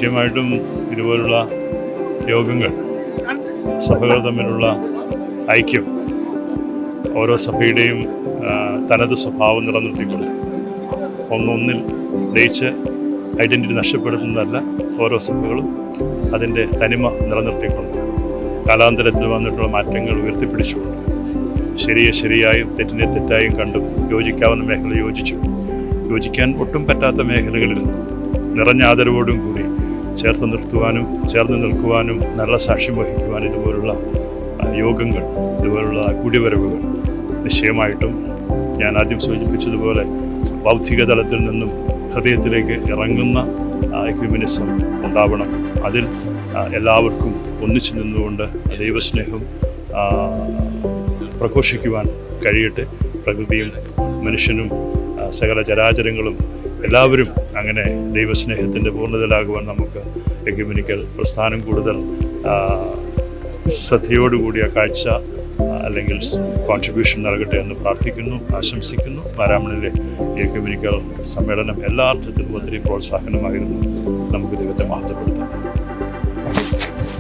നിശ്ചയമായിട്ടും ഇതുപോലുള്ള യോഗങ്ങൾ സഭകൾ തമ്മിലുള്ള ഐക്യം ഓരോ സഭയുടെയും തനത് സ്വഭാവം നിലനിർത്തിക്കൊണ്ട് ഒന്നൊന്നിൽ ലയിച്ച് ഐഡൻറ്റിറ്റി നഷ്ടപ്പെടുത്തുന്നതല്ല, ഓരോ സഭകളും അതിൻ്റെ തനിമ നിലനിർത്തിക്കൊണ്ട് കാലാന്തരത്തിൽ വന്നിട്ടുള്ള മാറ്റങ്ങൾ ഉയർത്തിപ്പിടിച്ചുകൊണ്ട് ശരിയെ ശരിയായും തെറ്റിനെ തെറ്റായും കണ്ടും യോജിക്കാവുന്ന മേഖല യോജിച്ചു, യോജിക്കാൻ ഒട്ടും പറ്റാത്ത മേഖലകളിൽ നിറഞ്ഞ ആദരവോടും കൂടി ചേർന്ന് നിൽക്കുവാനും നല്ല സാക്ഷ്യം വഹിക്കുവാനും ഇതുപോലുള്ള യോഗങ്ങൾ, ഇതുപോലുള്ള കൂടിവരവുകൾ നിശ്ചയമായിട്ടും ഞാൻ ആദ്യം സൂചിപ്പിച്ചതുപോലെ ബൗദ്ധിക തലത്തിൽ നിന്നും ഹൃദയത്തിലേക്ക് ഇറങ്ങുന്ന ഹ്യൂമനിസം ഉണ്ടാവണം. അതിൽ എല്ലാവർക്കും ഒന്നിച്ചു നിന്നുകൊണ്ട് ദൈവസ്നേഹം പ്രഘോഷിക്കുവാൻ കഴിയട്ടെ. പ്രകൃതിയും മനുഷ്യനും സകല ചരാചരങ്ങളും എല്ലാവരും അങ്ങനെ ദൈവസ്നേഹത്തിൻ്റെ പൂർണ്ണതയിലാകുവാൻ നമുക്ക് എക്യുമെനിക്കൽ പ്രസ്ഥാനം കൂടുതൽ ശ്രദ്ധയോടുകൂടിയ കാഴ്ച അല്ലെങ്കിൽ കോൺട്രിബ്യൂഷൻ നൽകട്ടെ എന്ന് പ്രാർത്ഥിക്കുന്നു, ആശംസിക്കുന്നു. മാരാമണിലെ എക്യുമെനിക്കൽ സമ്മേളനം എല്ലാ അർത്ഥത്തിലും ഒത്തിരി പ്രോത്സാഹനമായിരുന്നു. നമുക്ക് ദൈവത്തെ മഹത്വപ്പെടുത്താം.